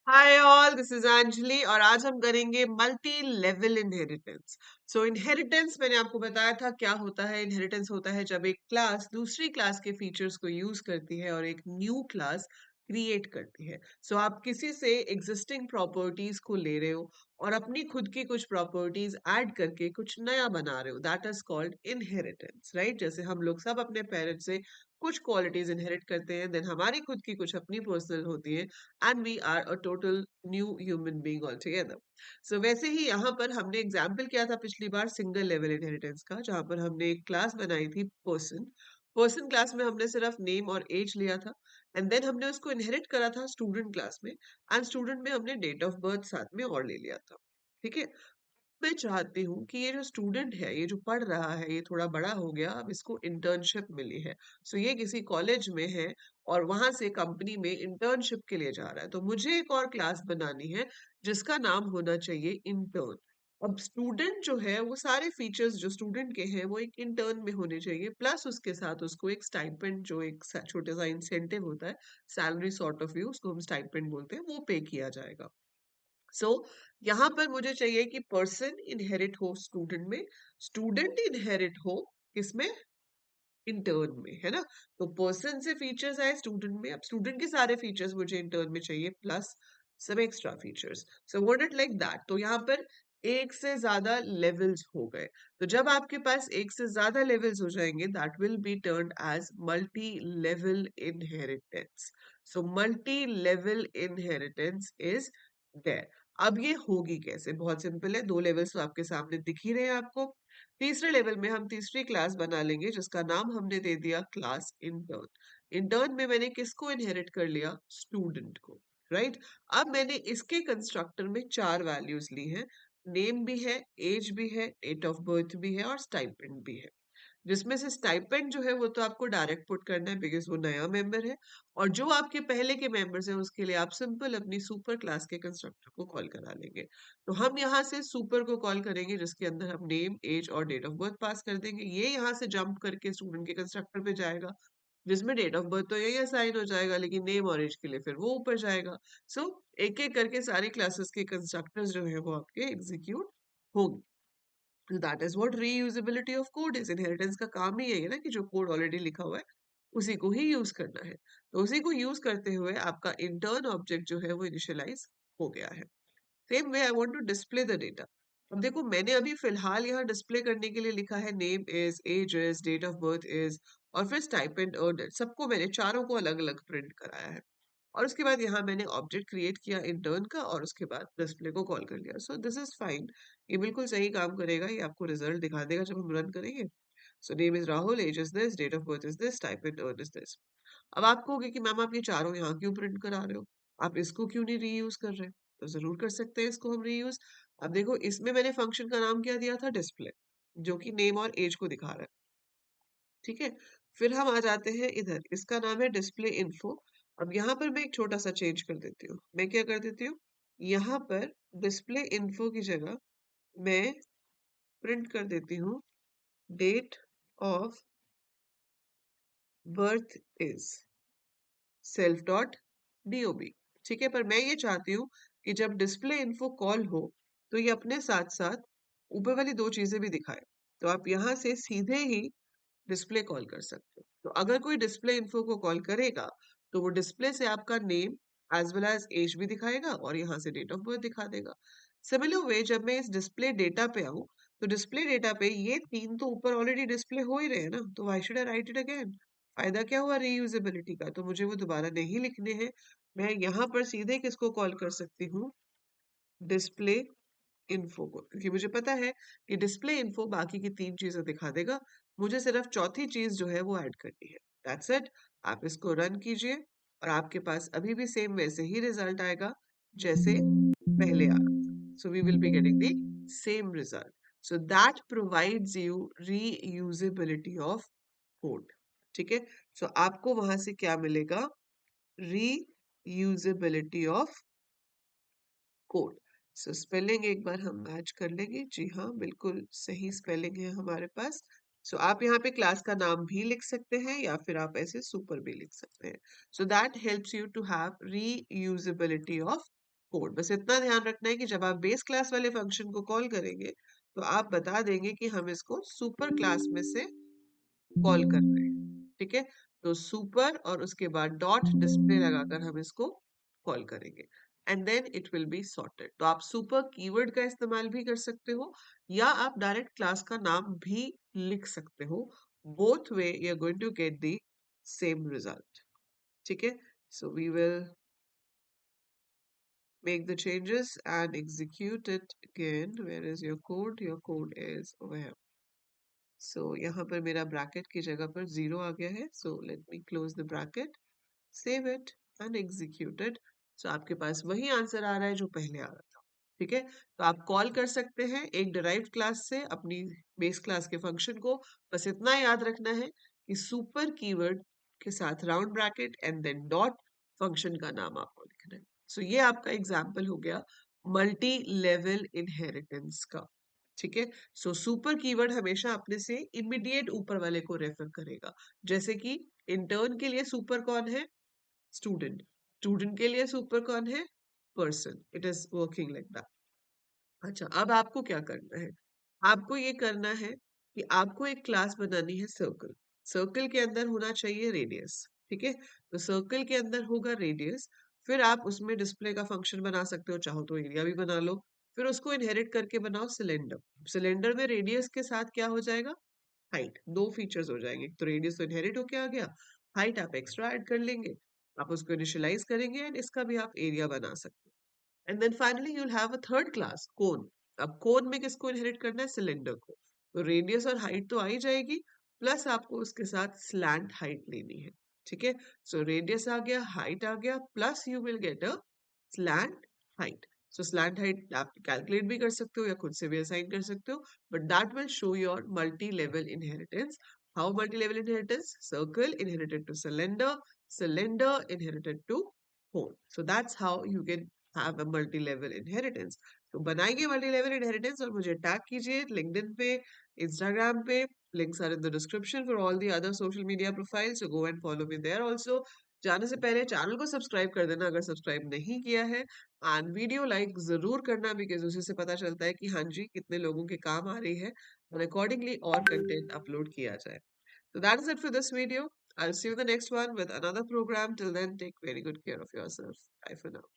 Hi all, this is Anjali और आज हम करेंगे मल्टी लेवल इनहेरिटेंस। सो इनहेरिटेंस मैंने आपको बताया था क्या होता है। इनहेरिटेंस होता है जब एक क्लास दूसरी क्लास के फीचर्स को यूज करती है और एक न्यू क्लास क्रिएट करती है। सो आप किसी से एग्जिस्टिंग प्रॉपर्टीज को ले रहे हो और अपनी खुद की कुछ प्रॉपर्टीज ऐड करके कुछ नया बना रहे हो। That is called inheritance, right? जैसे हम लोग सब अपने पेरेंट्स से कुछ क्वालिटीज इनहेरिट करते हैं, देन हमारी खुद की कुछ अपनी पर्सनल होती है and we are a total new human being altogether. So वैसे ही यहाँ पर हमने एग्जाम्पल किया था पिछली बार सिंगल लेवल इनहेरिटेंस का, जहाँ पर हमने एक क्लास बनाई थी पर्सन। पर्सन क्लास में हमने सिर्फ नेम और एज लिया था एंड देन हमने उसको इनहेरिट करा था स्टूडेंट क्लास में, एंड स्टूडेंट में हमने डेट ऑफ बर्थ साथ में और ले लिया था। ठीक है। मैं चाहती हूँ कि ये जो स्टूडेंट है, ये जो पढ़ रहा है, ये थोड़ा बड़ा हो गया, अब इसको इंटर्नशिप मिली है। सो ये किसी कॉलेज में है और वहां से कंपनी में इंटर्नशिप के लिए जा रहा है। तो मुझे एक और क्लास बनानी है जिसका नाम होना चाहिए इंटर्न। अब स्टूडेंट जो है वो सारे फीचर्स जो स्टूडेंट के हैं वो एक इंटर्न में होने चाहिए, प्लस उसके साथ उसको एक स्टाइपेंड, जो एक छोटा सा इंसेंटिव होता है, सैलरी सॉर्ट ऑफ व्यू, उसको हम स्टाइपेंड बोलते हैं, वो पे किया जाएगा। सो यहाँ पर मुझे चाहिए कि पर्सन इनहेरिट हो स्टूडेंट में, स्टूडेंट इनहेरिट हो किसमें? इंटर्न में, है ना? तो पर्सन से फीचर्स आए स्टूडेंट में, अब स्टूडेंट के सारे फीचर्स मुझे इंटर्न में चाहिए प्लस सब extra features. So what it like that. तो यहाँ पर एक से ज्यादा लेवल्स हो गए। तो जब आपके पास एक से ज्यादा लेवल्स हो जाएंगे, that will be turned as multi level inheritance. So multi level inheritance is there. अब ये होगी कैसे? बहुत सिंपल है, दो लेवल्स तो आपके सामने दिख ही रहे हैं आपको। तीसरे लेवल में हम तीसरी क्लास बना लेंगे जिसका नाम हमने दे दिया क्लास इंटर्न। इंटर्न में मैंने किसको इनहेरिट कर लिया? स्टूडेंट को, राइट? अब मैंने इसके कंस्ट्रक्टर में चार वैल्यूज ली हैं। नेम भी है, एज भी है, डेट ऑफ बर्थ भी है और स्टाइपेंड भी है। जिसमें से स्टाइपेंड जो है वो तो आपको डायरेक्ट पुट करना है बिकॉज वो नया मेंबर है, और जो आपके पहले के मेंबर्स हैं उसके लिए आप सिंपल अपनी सुपर क्लास के कंस्ट्रक्टर को कॉल करा लेंगे। तो हम यहाँ से सुपर को कॉल करेंगे जिसके अंदर हम नेम, एज और डेट ऑफ बर्थ पास कर देंगे। ये यहाँ से जंप करके स्टूडेंट के कंस्ट्रक्टर पे जाएगा जिसमें डेट ऑफ बर्थ तो यही असाइन हो जाएगा, लेकिन नेम और एज के लिए फिर वो ऊपर जाएगा। सो एक एक करके सारी क्लासेस के कंस्ट्रक्टर्स जो है वो आपके एग्जीक्यूट होंगे। That is what reusability of code is. Inheritance का काम ही यही है ना कि जो कोड ऑलरेडी लिखा हुआ है उसी को ही यूज करना है। तो उसी को यूज करते हुए आपका इंटर्न ऑब्जेक्ट जो है वो इनिशियलाइज हो गया है। Same way I want to display the data. अब देखो, मैंने अभी फिलहाल यहाँ डिस्प्ले करने के लिए लिखा है name is, age is, date of birth is और फिर स्टाइपेंड अर्नड, सबको मैंने चारों को अलग अलग प्रिंट कराया है। और उसके बाद यहाँ मैंने ऑब्जेक्ट क्रिएट किया इंटर्न का और उसके बाद डिस्प्ले को कॉल कर लिया। So this is fine. ये बिल्कुल सही काम करेगा, ये आपको रिजल्ट दिखा देगा जब हम रन करेंगे। So name is Rahul, age is this, date of birth is this, type in earn is this. अब आप कहोगे कि मैम आप ये चारों यहाँ क्यों प्रिंट करा रहे हो, आप इसको क्यों नहीं रीयूज कर रहे? तो जरूर कर सकते हैं इसको हम रीयूज। अब देखो, इसमें मैंने फंक्शन का नाम क्या दिया था? डिस्प्ले, जो कि नेम और एज को दिखा रहा है। ठीक है। फिर हम आ जाते हैं इधर, इसका नाम है डिस्प्ले इन्फो। अब यहाँ पर मैं एक छोटा सा चेंज कर देती हूँ। मैं क्या कर देती हूँ, यहाँ पर डिस्प्ले इन्फो की जगह मैं प्रिंट कर देती हूँ date of birth is self dot DOB. ठीक है। पर मैं ये चाहती हूँ कि जब डिस्प्ले इन्फो कॉल हो तो ये अपने साथ साथ ऊपर वाली दो चीजें भी दिखाए। तो आप यहाँ से सीधे ही डिस्प्ले कॉल कर सकते हो। तो अगर कोई डिस्प्ले इन्फो को कॉल करेगा तो वो डिस्प्ले से आपका name as well as age भी दिखाएगा और यहाँ से डेट ऑफ बर्थ दिखा देगा। सिमिलर वे, जब मैं इस डिस्प्ले डेटा पे आऊँ तो डिस्प्ले डेटा पे ये तीन तो ऊपर ऑलरेडी डिस्प्ले हो ही रहे हैं ना, तो why should I right it again? फायदा क्या हुआ रीयूजेबिलिटी का? तो मुझे वो दोबारा नहीं लिखने हैं। मैं यहाँ पर सीधे किसको कॉल कर सकती हूँ? डिस्प्ले इन्फो को, क्योंकि मुझे पता है कि डिस्प्ले इन्फो बाकी की तीन चीजें दिखा देगा, मुझे सिर्फ चौथी चीज जो है वो ऐड करनी है। That's it. आप इसको रन कीजिए और आपके पास अभी भी सेम वैसे ही रिजल्ट आएगा जैसे पहले आ रहा। So we will be getting the same result. So that provides you reusability of code. ठीक है। सो आपको वहां से क्या मिलेगा? Reusability of code. So spelling एक बार हम मैच कर लेंगे। जी हाँ, बिल्कुल सही स्पेलिंग है हमारे पास। सो आप यहाँ पे क्लास का नाम भी लिख सकते हैं या फिर आप ऐसे सुपर भी लिख सकते हैं। So that helps you to have reusability of code. बस इतना ध्यान रखना है कि जब आप बेस क्लास वाले फंक्शन को कॉल करेंगे तो आप बता देंगे कि हम इसको सुपर क्लास में से कॉल कर रहे हैं। ठीक है, तो सुपर और उसके बाद डॉट डिस्प्ले लगाकर हम इसको कॉल करेंगे and then it will be sorted. तो आप सुपर कीवर्ड का इस्तेमाल भी कर सकते हो या आप डायरेक्ट क्लास का नाम भी लिख सकते हो। Both way you are going to get the same result. ठीक है, so we will make the changes and execute it again. Where is your code? Your code is over here. So यहाँ पर मेरा ब्रैकेट की जगह पर 0 आ गया है. So let me close the bracket, save it and execute it. So आपके पास वही आंसर आ रहा है जो पहले आ रहा था. ठीक है, तो आप कॉल कर सकते हैं एक डिराइव्ड क्लास से अपनी बेस क्लास के फंक्शन को. बस इतना याद रखना है कि सुपर कीवर्ड के साथ round bracket and then dot function का नाम आपको लिखना है. सो ये आपका एग्जाम्पल हो गया मल्टी लेवल इनहेरिटेंस का. ठीक है, सो सुपर कीवर्ड हमेशा अपने से इमीडिएट ऊपर वाले को रेफर करेगा. जैसे कि इंटर्न के लिए सुपर कौन है? स्टूडेंट. स्टूडेंट के लिए सुपर कौन है? Person. It is working like that. अच्छा, अब आपको क्या करना है? आपको ये करना है कि आपको एक क्लास बनानी है सर्कल. सर्कल के अंदर होना चाहिए रेडियस. ठीक है, तो सर्कल के अंदर होगा रेडियस. फिर आप उसमें डिस्प्ले का फंक्शन बना सकते हो, चाहो तो एरिया भी बना लो. फिर उसको इनहेरिट करके बनाओ सिलेंडर. सिलेंडर में रेडियस के साथ क्या हो जाएगा? हाइट. दो फीचर्स हो जाएंगे. तो रेडियस तो इनहेरिट होके आ गया, हाइट आप एक्स्ट्रा ऐड कर लेंगे. आप उसको इनिशियलाइज करेंगे एंड इसका भी आप एरिया बना सकते हो. And then finally you will have a third class cone. अब कोन में किसको इनहेरिट करना है? सिलेंडर को. तो रेडियस और हाइट तो आ ही जाएगी, प्लस आपको उसके साथ स्लैंट हाइट लेनी है. ठीक है, सो रेडियस आ गया, हाइट आ गया, plus you will get a slant height. So slant height आप कैलकुलेट भी कर सकते हो या खुद से भी असाइन कर सकते हो, but that will show your multi level inheritance. How multi level inheritance? Circle inherited two cylinder, cylinder inherited to cone. So that's how you can have a multi-level inheritance. तो बनाइए multi-level inheritance और मुझे tag कीजिए LinkedIn पे, Instagram पे. Links are in the description for all the other social media profiles. So go and follow me there also. जाने से पहले चैनल को सब्सक्राइब कर देना अगर सब्सक्राइब नहीं किया है, एंड वीडियो लाइक जरूर करना बिकॉज उसी से पता चलता है कि हाँ जी कितने लोगों के काम आ रही है और अकॉर्डिंगली और कंटेंट अपलोड किया जाए. So that is it for this video. I'll see you in the next one with another program. Till then, take very good care of yourself. Bye for now.